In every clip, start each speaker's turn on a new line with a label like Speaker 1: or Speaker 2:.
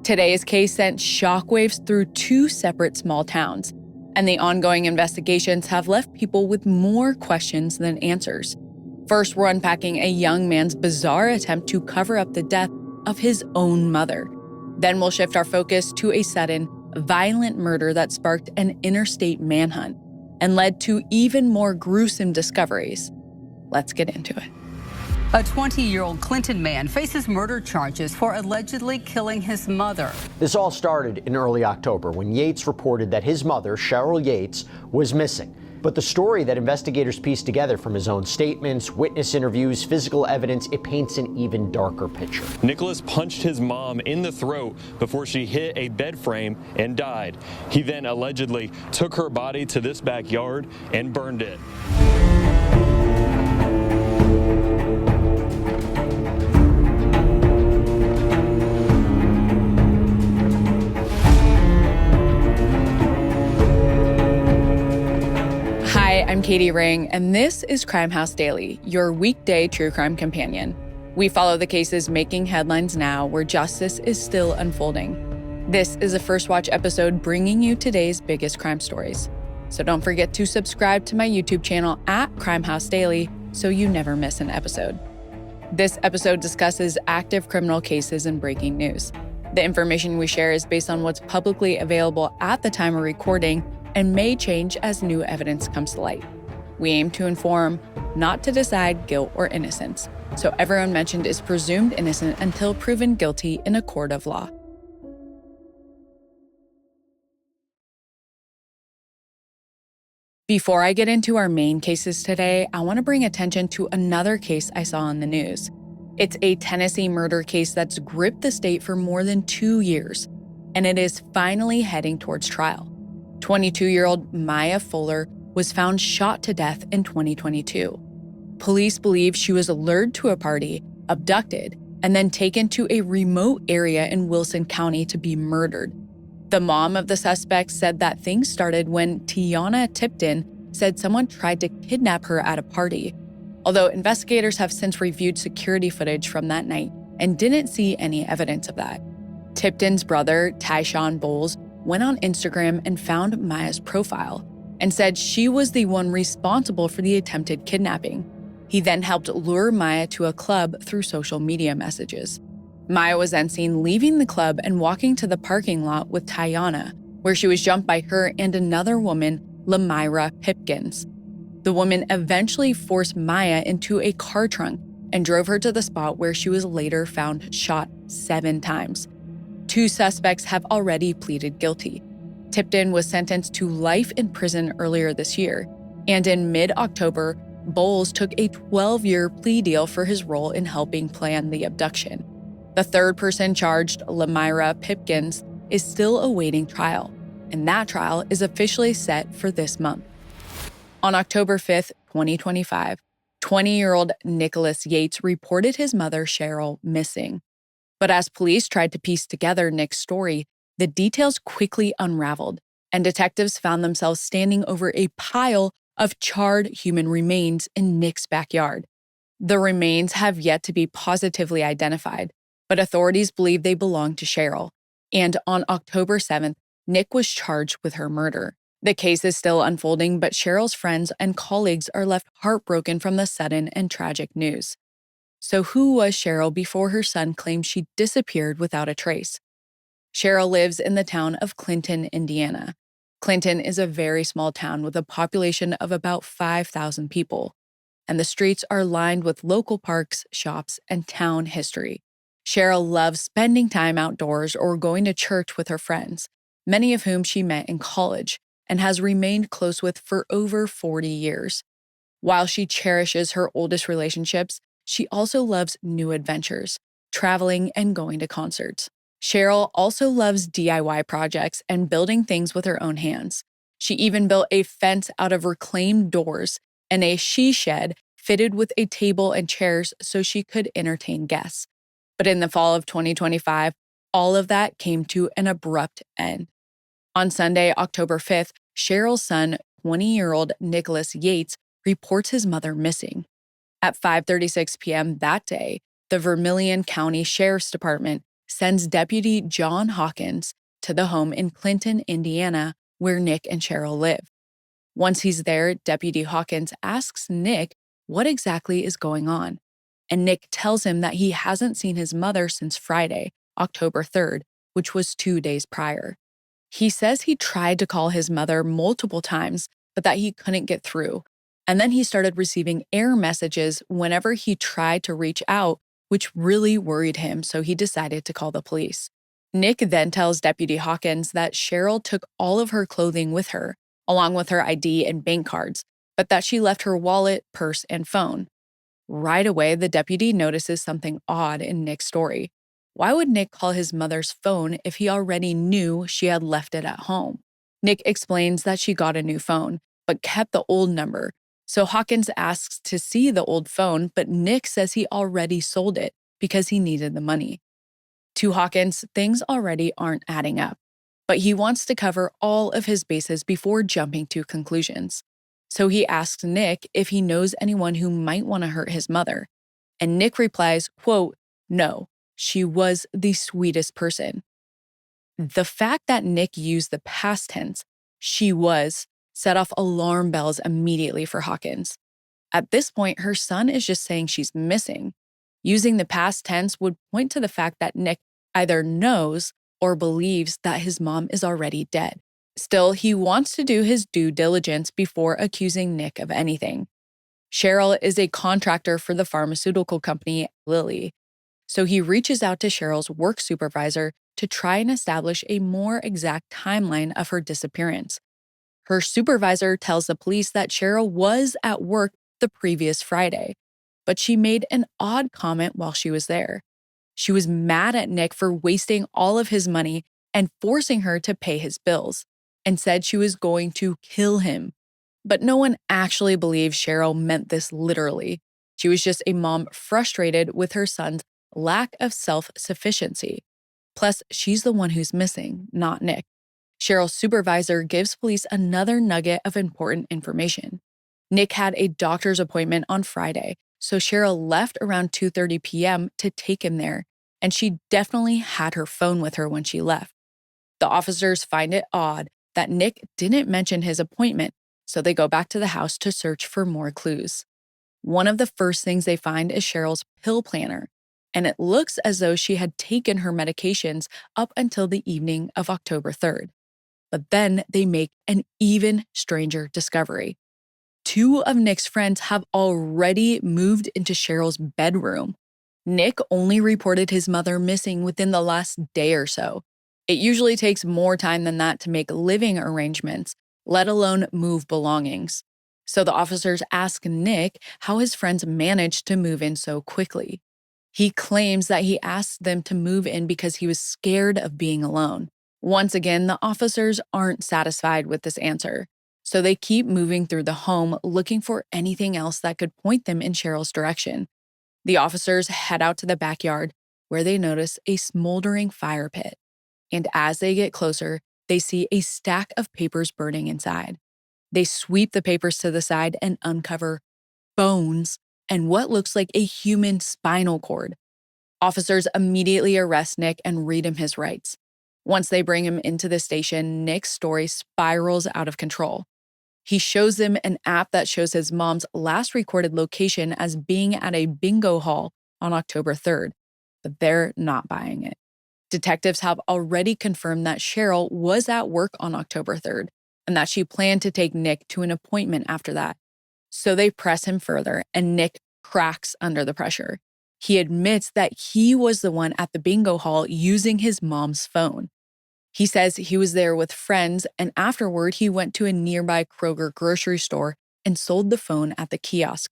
Speaker 1: Today's case sent shockwaves through two separate small towns, and the ongoing investigations have left people with more questions than answers. First, we're unpacking a young man's bizarre attempt to cover up the death of his own mother. Then we'll shift our focus to a sudden, violent murder that sparked an interstate manhunt and led to even more gruesome discoveries. Let's get into it.
Speaker 2: A 20-year-old Clinton man faces murder charges for allegedly killing his mother.
Speaker 3: This all started in early October when Yates reported that his mother, Cheryl Yates, was missing. But the story that investigators pieced together from his own statements, witness interviews, physical evidence, it paints an even darker picture.
Speaker 4: Nicholas punched his mom in the throat before she hit a bed frame and died. He then allegedly took her body to this backyard and burned it.
Speaker 1: Hi, I'm Katie Ring, and this is Crime House Daily, your weekday true crime companion. We follow the cases making headlines now where justice is still unfolding. This is a First Watch episode bringing you today's biggest crime stories. So don't forget to subscribe to my YouTube channel at Crime House Daily so you never miss an episode. This episode discusses active criminal cases and breaking news. The information we share is based on what's publicly available at the time of recording and may change as new evidence comes to light. We aim to inform, not to decide guilt or innocence, so everyone mentioned is presumed innocent until proven guilty in a court of law. Before I get into our main cases today, I want to bring attention to another case I saw in the news. It's a Tennessee murder case that's gripped the state for more than 2 years, and it is finally heading towards trial. 22-year-old Maya Fuller was found shot to death in 2022. Police believe she was lured to a party, abducted, and then taken to a remote area in Wilson County to be murdered. The mom of the suspect said that things started when Tiana Tipton said someone tried to kidnap her at a party, although investigators have since reviewed security footage from that night and didn't see any evidence of that. Tipton's brother, Tyshawn Bowles, went on Instagram and found Maya's profile and said she was the one responsible for the attempted kidnapping. He then helped lure Maya to a club through social media messages. Maya was then seen leaving the club and walking to the parking lot with Tiana, where she was jumped by her and another woman, Lamyra Pipkins. The woman eventually forced Maya into a car trunk and drove her to the spot where she was later found shot 7 times. 2 suspects have already pleaded guilty. Tipton was sentenced to life in prison earlier this year, and in mid-October, Bowles took a 12-year plea deal for his role in helping plan the abduction. The third person charged, Lamyra Pipkins, is still awaiting trial, and that trial is officially set for this month. On October 5th, 2025, 20-year-old Nicholas Yates reported his mother, Cheryl, missing. But as police tried to piece together Nick's story, the details quickly unraveled, and detectives found themselves standing over a pile of charred human remains in Nick's backyard. The remains have yet to be positively identified, but authorities believe they belong to Cheryl. And on October 7th, Nick was charged with her murder. The case is still unfolding, but Cheryl's friends and colleagues are left heartbroken from the sudden and tragic news. So who was Cheryl before her son claimed she disappeared without a trace? Cheryl lives in the town of Clinton, Indiana. Clinton is a very small town with a population of about 5,000 people, and the streets are lined with local parks, shops, and town history. Cheryl loves spending time outdoors or going to church with her friends, many of whom she met in college and has remained close with for over 40 years. While she cherishes her oldest relationships, she also loves new adventures, traveling and going to concerts. Cheryl also loves DIY projects and building things with her own hands. She even built a fence out of reclaimed doors and a she shed fitted with a table and chairs so she could entertain guests. But in the fall of 2025, all of that came to an abrupt end. On Sunday, October 5th, Cheryl's son, 20-year-old Nicholas Yates, reports his mother missing. At 5:36 p.m. that day, the Vermilion County Sheriff's Department sends Deputy John Hawkins to the home in Clinton, Indiana, where Nick and Cheryl live. Once he's there, Deputy Hawkins asks Nick what exactly is going on, and Nick tells him that he hasn't seen his mother since Friday, October 3rd, which was 2 days prior. He says he tried to call his mother multiple times, but that he couldn't get through. And then he started receiving error messages whenever he tried to reach out, which really worried him, so he decided to call the police. Nick then tells Deputy Hawkins that Cheryl took all of her clothing with her, along with her ID and bank cards, but that she left her wallet, purse, and phone. Right away, the deputy notices something odd in Nick's story. Why would Nick call his mother's phone if he already knew she had left it at home? Nick explains that she got a new phone, but kept the old number. So Hawkins asks to see the old phone, but Nick says he already sold it because he needed the money. To Hawkins, things already aren't adding up, but he wants to cover all of his bases before jumping to conclusions. So he asks Nick if he knows anyone who might want to hurt his mother. And Nick replies, quote, "No, she was the sweetest person." The fact that Nick used the past tense, "she was," set off alarm bells immediately for Hawkins. At this point, her son is just saying she's missing. Using the past tense would point to the fact that Nick either knows or believes that his mom is already dead. Still, he wants to do his due diligence before accusing Nick of anything. Cheryl is a contractor for the pharmaceutical company Lilly, so he reaches out to Cheryl's work supervisor to try and establish a more exact timeline of her disappearance. Her supervisor tells the police that Cheryl was at work the previous Friday, but she made an odd comment while she was there. She was mad at Nick for wasting all of his money and forcing her to pay his bills, and said she was going to kill him. But no one actually believes Cheryl meant this literally. She was just a mom frustrated with her son's lack of self-sufficiency. Plus, she's the one who's missing, not Nick. Cheryl's supervisor gives police another nugget of important information. Nick had a doctor's appointment on Friday, so Cheryl left around 2:30 p.m. to take him there, and she definitely had her phone with her when she left. The officers find it odd that Nick didn't mention his appointment, so they go back to the house to search for more clues. One of the first things they find is Cheryl's pill planner, and it looks as though she had taken her medications up until the evening of October 3rd. But then they make an even stranger discovery. 2 of Nick's friends have already moved into Cheryl's bedroom. Nick only reported his mother missing within the last day or so. It usually takes more time than that to make living arrangements, let alone move belongings. So the officers ask Nick how his friends managed to move in so quickly. He claims that he asked them to move in because he was scared of being alone. Once again, the officers aren't satisfied with this answer, so they keep moving through the home looking for anything else that could point them in Cheryl's direction. The officers head out to the backyard, where they notice a smoldering fire pit. And as they get closer, they see a stack of papers burning inside. They sweep the papers to the side and uncover bones and what looks like a human spinal cord. Officers immediately arrest Nick and read him his rights. Once they bring him into the station, Nick's story spirals out of control. He shows them an app that shows his mom's last recorded location as being at a bingo hall on October 3rd, but they're not buying it. Detectives have already confirmed that Cheryl was at work on October 3rd and that she planned to take Nick to an appointment after that. So they press him further, and Nick cracks under the pressure. He admits that he was the one at the bingo hall using his mom's phone. He says he was there with friends, and afterward he went to a nearby Kroger grocery store and sold the phone at the kiosk.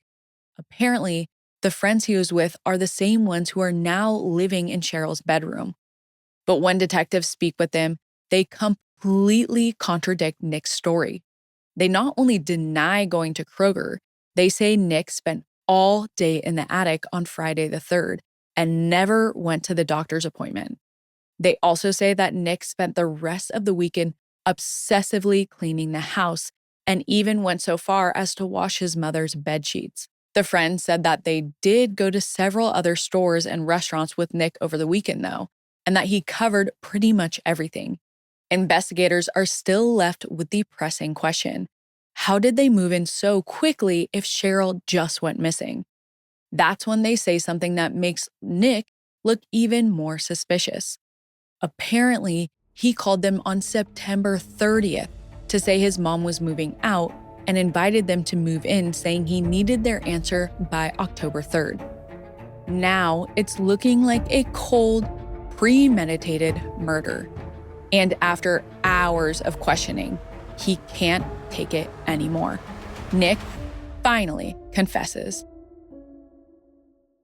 Speaker 1: Apparently, the friends he was with are the same ones who are now living in Cheryl's bedroom. But when detectives speak with them, they completely contradict Nick's story. They not only deny going to Kroger, they say Nick spent all day in the attic on Friday the 3rd and never went to the doctor's appointment. They also say that Nick spent the rest of the weekend obsessively cleaning the house and even went so far as to wash his mother's bedsheets. The friends said that they did go to several other stores and restaurants with Nick over the weekend, though, and that he covered pretty much everything. Investigators are still left with the pressing question: how did they move in so quickly if Cheryl just went missing? That's when they say something that makes Nick look even more suspicious. Apparently, he called them on September 30th to say his mom was moving out and invited them to move in, saying he needed their answer by October 3rd. Now, it's looking like a cold, premeditated murder. And after hours of questioning, he can't take it anymore. Nick finally confesses.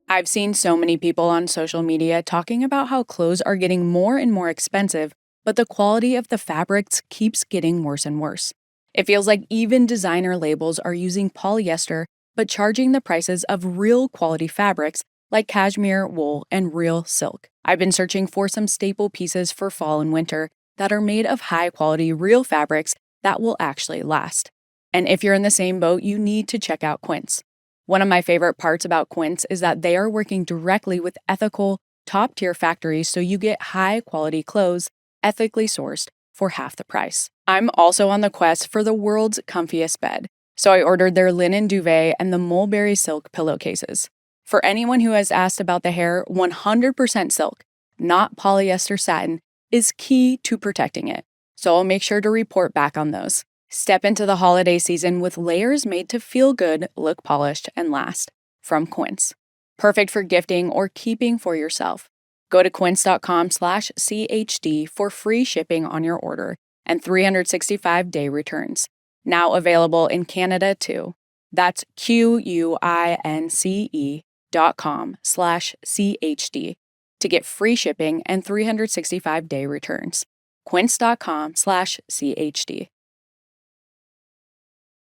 Speaker 1: I've seen so many people on social media talking about how clothes are getting more and more expensive, but the quality of the fabrics keeps getting worse and worse. It feels like even designer labels are using polyester, but charging the prices of real quality fabrics like cashmere, wool, and real silk. I've been searching for some staple pieces for fall and winter that are made of high-quality real fabrics that will actually last. And if you're in the same boat, you need to check out Quince. One of my favorite parts about Quince is that they are working directly with ethical, top-tier factories, so you get high-quality clothes, ethically sourced, for half the price. I'm also on the quest for the world's comfiest bed, so I ordered their linen duvet and the mulberry silk pillowcases. For anyone who has asked about the hair, 100% silk, not polyester satin, is key to protecting it, so I'll make sure to report back on those. Step into the holiday season with layers made to feel good, look polished, and last. From Quince. Perfect for gifting or keeping for yourself. Go to quince.com/CHD for free shipping on your order and 365-day returns. Now available in Canada too. That's QUINCE.com/CHD to get free shipping and 365-day returns. Quince.com/CHD.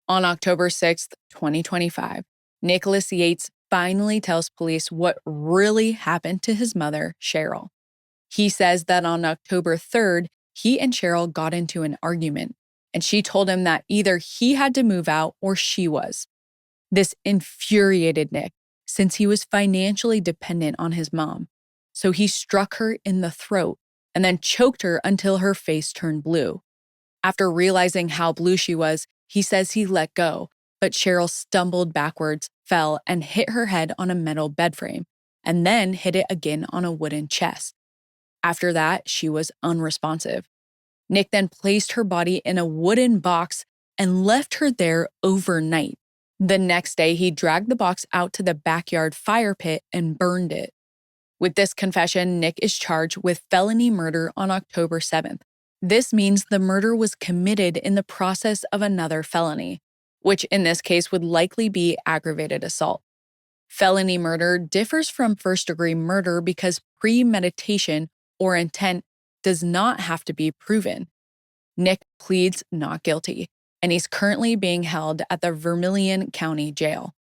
Speaker 1: On October 6th, 2025, Nicholas Yates finally tells police what really happened to his mother, Cheryl. He says that on October 3rd, he and Cheryl got into an argument, and she told him that either he had to move out or she was. This infuriated Nick, since he was financially dependent on his mom. So he struck her in the throat and then choked her until her face turned blue. After realizing how blue she was, he says he let go, but Cheryl stumbled backwards, fell, and hit her head on a metal bed frame, and then hit it again on a wooden chest. After that, she was unresponsive. Nick then placed her body in a wooden box and left her there overnight. The next day, he dragged the box out to the backyard fire pit and burned it. With this confession, Nick is charged with felony murder on October 7th. This means the murder was committed in the process of another felony, which in this case would likely be aggravated assault. Felony murder differs from first-degree murder because premeditation or intent does not have to be proven. Nick pleads not guilty, and he's currently being held at the Vermilion County Jail.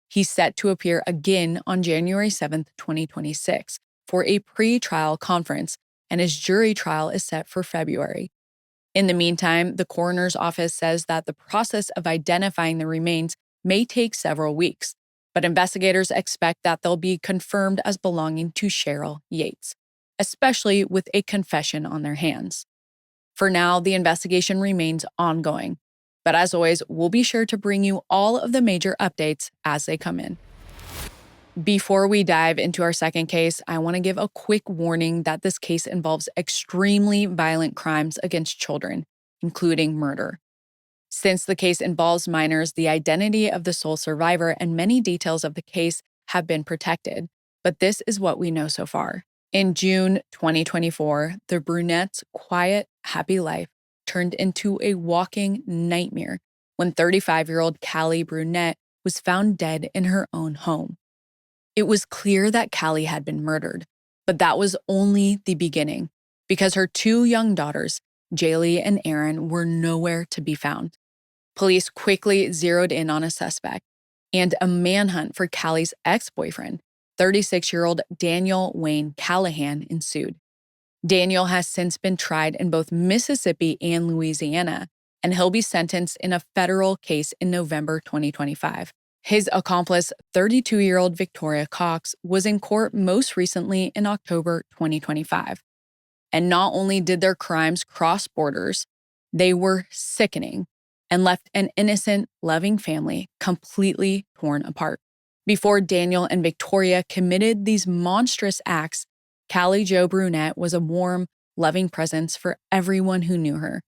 Speaker 1: He's set to appear again on January 7th, 2026, for a pre-trial conference, and his jury trial is set for February. In the meantime, the coroner's office says that the process of identifying the remains may take several weeks, but investigators expect that they'll be confirmed as belonging to Cheryl Yates, especially with a confession on their hands. For now, the investigation remains ongoing, but as always, we'll be sure to bring you all of the major updates as they come in. Before we dive into our second case, I want to give a quick warning that this case involves extremely violent crimes against children, including murder. Since the case involves minors, the identity of the sole survivor and many details of the case have been protected, but this is what we know so far. In June 2024, the Brunett's quiet, happy life turned into a walking nightmare when 35-year-old Callie Brunett was found dead in her own home. It was clear that Callie had been murdered, but that was only the beginning, because her two young daughters, Jaylee and Erin, were nowhere to be found. Police quickly zeroed in on a suspect, and a manhunt for Callie's ex-boyfriend, 36-year-old Daniel Wayne Callihan, ensued. Daniel has since been tried in both Mississippi and Louisiana, and he'll be sentenced in a federal case in November 2025. His accomplice, 32-year-old Victoria Cox, was in court most recently in October 2025. And not only did their crimes cross borders, they were sickening and left an innocent, loving family completely torn apart. Before Daniel and Victoria committed these monstrous acts, Callie Jo Brunett was a warm, loving presence for everyone who knew her.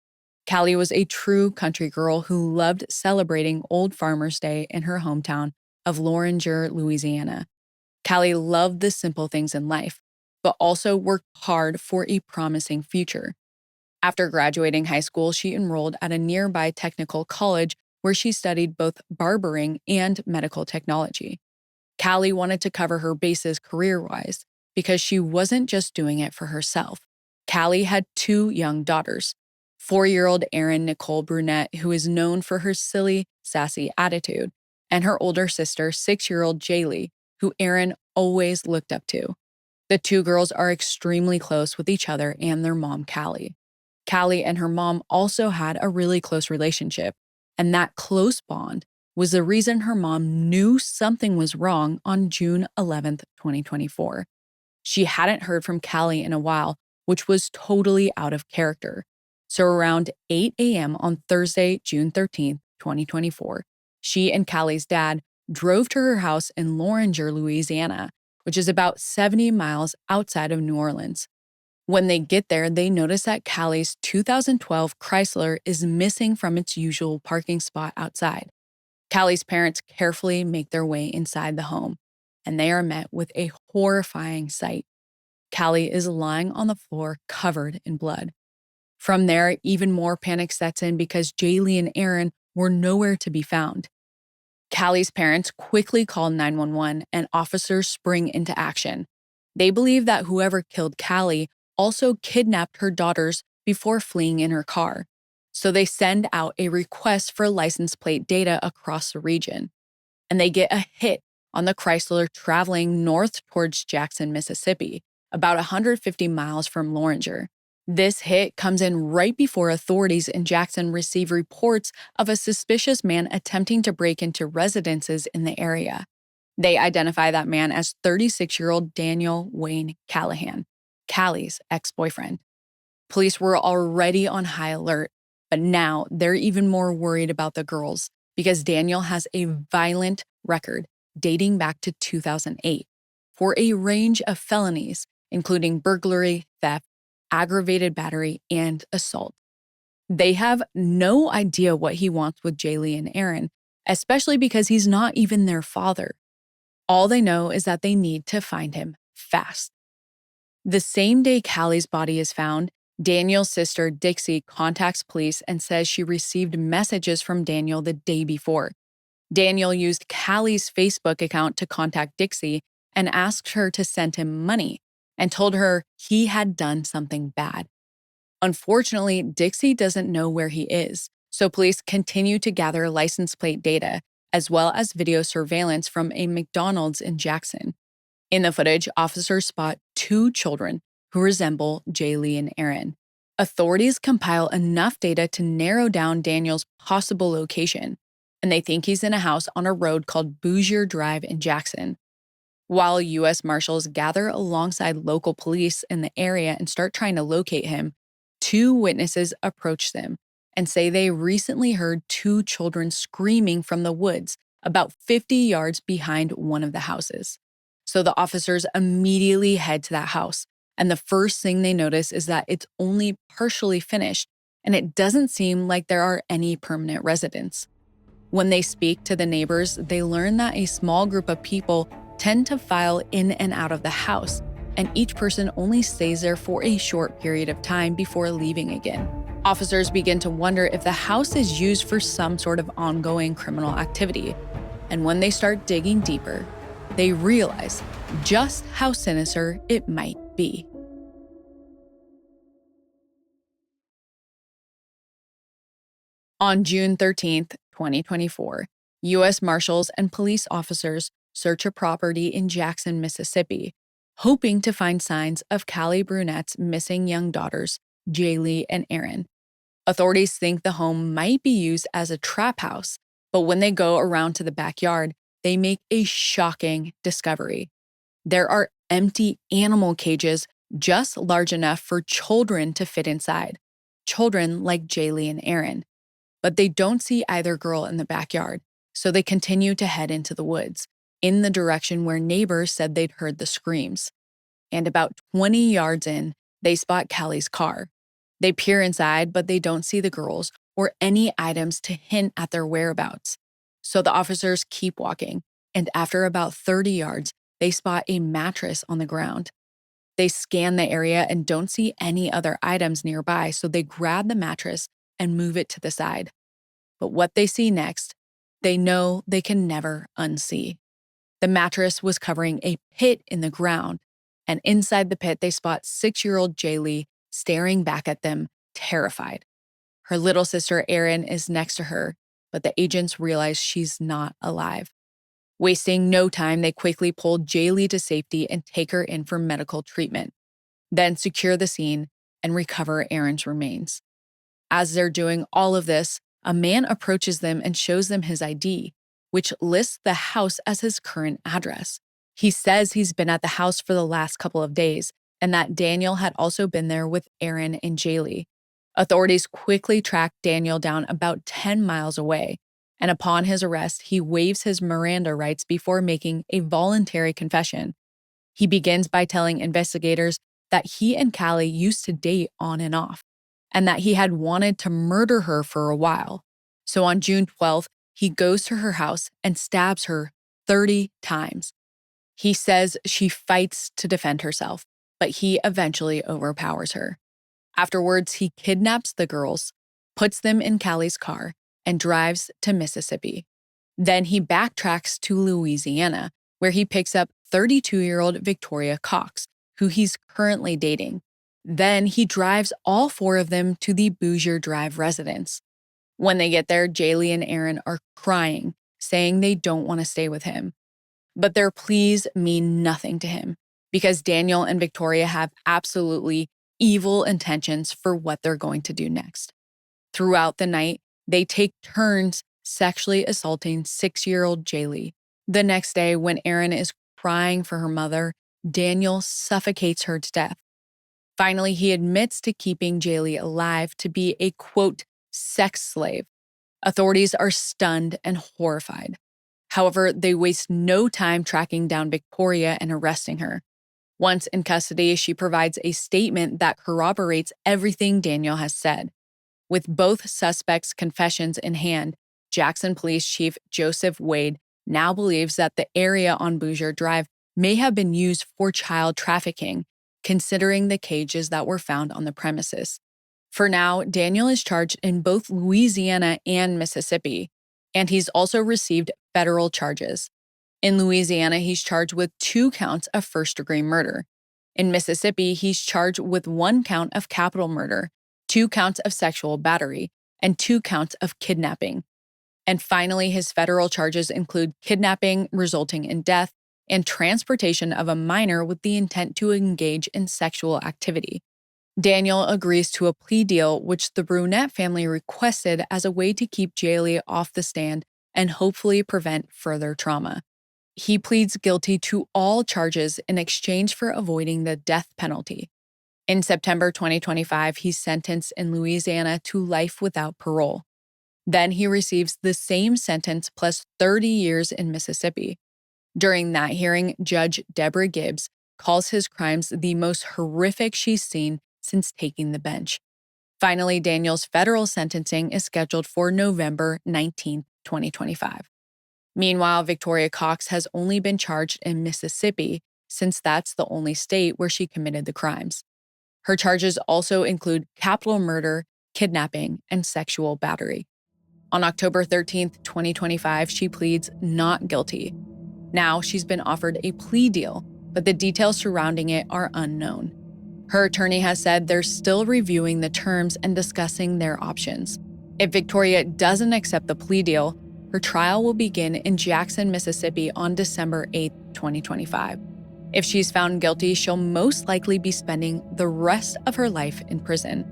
Speaker 1: Callie was a true country girl who loved celebrating Old Farmer's Day in her hometown of Lauringer, Louisiana. Callie loved the simple things in life, but also worked hard for a promising future. After graduating high school, she enrolled at a nearby technical college where she studied both barbering and medical technology. Callie wanted to cover her bases career-wise because she wasn't just doing it for herself. Callie had 2 young daughters, 4-year-old Erin Nicole Brunett, who is known for her silly, sassy attitude, and her older sister, 6-year-old Jaylee, who Erin always looked up to. The 2 girls are extremely close with each other and their mom, Callie. Callie and her mom also had a really close relationship, and that close bond was the reason her mom knew something was wrong on June 11th, 2024. She hadn't heard from Callie in a while, which was totally out of character. So around 8 a.m. on Thursday, June 13th, 2024, she and Callie's dad drove to her house in Lauringer, Louisiana, which is about 70 miles outside of New Orleans. When they get there, they notice that Callie's 2012 Chrysler is missing from its usual parking spot outside. Callie's parents carefully make their way inside the home, and they are met with a horrifying sight. Callie is lying on the floor covered in blood. From there, even more panic sets in because Jaylee and Erin were nowhere to be found. Callie's parents quickly call 911 and officers spring into action. They believe that whoever killed Callie also kidnapped her daughters before fleeing in her car. So they send out a request for license plate data across the region. And they get a hit on the Chrysler traveling north towards Jackson, Mississippi, about 150 miles from Lauringer. This hit comes in right before authorities in Jackson receive reports of a suspicious man attempting to break into residences in the area. They identify that man as 36-year-old Daniel Wayne Callihan, Callie's ex-boyfriend. Police were already on high alert, but now they're even more worried about the girls because Daniel has a violent record dating back to 2008 for a range of felonies, including burglary, theft, aggravated battery, and assault. They have no idea what he wants with Jaylee and Erin, especially because he's not even their father. All they know is that they need to find him fast. The same day Callie's body is found, Daniel's sister, Dixie, contacts police and says she received messages from Daniel the day before. Daniel used Callie's Facebook account to contact Dixie and asked her to send him money and told her he had done something bad. Unfortunately, Dixie doesn't know where he is, so police continue to gather license plate data as well as video surveillance from a McDonald's in Jackson. In the footage, officers spot 2 children who resemble Jaylee and Erin. Authorities compile enough data to narrow down Daniel's possible location, and they think he's in a house on a road called Bougier Drive in Jackson. While U.S. Marshals gather alongside local police in the area and start trying to locate him, 2 witnesses approach them and say they recently heard 2 children screaming from the woods about 50 yards behind one of the houses. So the officers immediately head to that house, and the first thing they notice is that it's only partially finished, and it doesn't seem like there are any permanent residents. When they speak to the neighbors, they learn that a small group of people tend to file in and out of the house, and each person only stays there for a short period of time before leaving again. Officers begin to wonder if the house is used for some sort of ongoing criminal activity, and when they start digging deeper, they realize just how sinister it might be. On June 13th, 2024, U.S. Marshals and police officers search a property in Jackson, Mississippi, hoping to find signs of Callie Brunett's missing young daughters, Jaylee and Erin. Authorities think the home might be used as a trap house, but when they go around to the backyard, they make a shocking discovery. There are empty animal cages just large enough for children to fit inside, children like Jaylee and Aaron. But they don't see either girl in the backyard, so they continue to head into the woods, in the direction where neighbors said they'd heard the screams. And about 20 yards in, they spot Callie's car. They peer inside, but they don't see the girls or any items to hint at their whereabouts. So the officers keep walking, and after about 30 yards, they spot a mattress on the ground. They scan the area and don't see any other items nearby, so they grab the mattress and move it to the side. But what they see next, they know they can never unsee. The mattress was covering a pit in the ground, and inside the pit, they spot 6-year-old Jaylee staring back at them, terrified. Her little sister, Erin, is next to her, but the agents realize she's not alive. Wasting no time, they quickly pull Jaylee to safety and take her in for medical treatment, then secure the scene and recover Erin's remains. As they're doing all of this, a man approaches them and shows them his ID, which lists the house as his current address. He says he's been at the house for the last couple of days and that Daniel had also been there with Erin and Jaylee. Authorities quickly track Daniel down about 10 miles away, and upon his arrest, he waives his Miranda rights before making a voluntary confession. He begins by telling investigators that he and Callie used to date on and off, and that he had wanted to murder her for a while. So on June 12th, he goes to her house and stabs her 30 times. He says she fights to defend herself, but he eventually overpowers her. Afterwards, he kidnaps the girls, puts them in Callie's car, and drives to Mississippi. Then he backtracks to Louisiana, where he picks up 32-year-old Victoria Cox, who he's currently dating. Then he drives all 4 of them to the Bossier Drive residence. When they get there, Jaylee and Aaron are crying, saying they don't want to stay with him. But their pleas mean nothing to him, because Daniel and Victoria have absolutely evil intentions for what they're going to do next. Throughout the night, they take turns sexually assaulting 6-year-old Jaylee. The next day, when Aaron is crying for her mother, Daniel suffocates her to death. Finally, he admits to keeping Jaylee alive to be a, quote, sex slave. Authorities are stunned and horrified. However, they waste no time tracking down Victoria and arresting her. Once in custody, she provides a statement that corroborates everything Daniel has said. With both suspects' confessions in hand, Jackson Police Chief Joseph Wade now believes that the area on Bossier Drive may have been used for child trafficking, considering the cages that were found on the premises. For now, Daniel is charged in both Louisiana and Mississippi, and he's also received federal charges. In Louisiana, he's charged with 2 counts of first-degree murder. In Mississippi, he's charged with 1 count of capital murder, 2 counts of sexual battery, and 2 counts of kidnapping. And finally, his federal charges include kidnapping resulting in death and transportation of a minor with the intent to engage in sexual activity. Daniel agrees to a plea deal, which the Brunett family requested as a way to keep Jaylee off the stand and hopefully prevent further trauma. He pleads guilty to all charges in exchange for avoiding the death penalty. In September 2025, he's sentenced in Louisiana to life without parole. Then he receives the same sentence plus 30 years in Mississippi. During that hearing, Judge Deborah Gibbs calls his crimes the most horrific she's seen since taking the bench. Finally, Daniel's federal sentencing is scheduled for November 19, 2025. Meanwhile, Victoria Cox has only been charged in Mississippi, since that's the only state where she committed the crimes. Her charges also include capital murder, kidnapping, and sexual battery. On October 13, 2025, she pleads not guilty. Now she's been offered a plea deal, but the details surrounding it are unknown. Her attorney has said they're still reviewing the terms and discussing their options. If Victoria doesn't accept the plea deal, her trial will begin in Jackson, Mississippi on December 8, 2025. If she's found guilty, she'll most likely be spending the rest of her life in prison.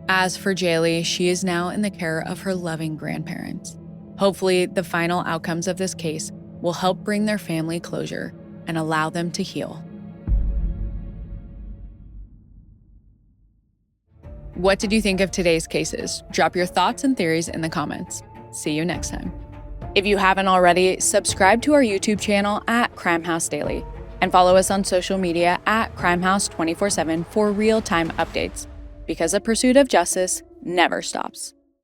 Speaker 1: As for Jaylee, she is now in the care of her loving grandparents. Hopefully, the final outcomes of this case will help bring their family closure and allow them to heal. What did you think of today's cases? Drop your thoughts and theories in the comments. See you next time. If you haven't already, subscribe to our YouTube channel at Crime House Daily and follow us on social media at Crime House 24/7 for real-time updates, because the pursuit of justice never stops.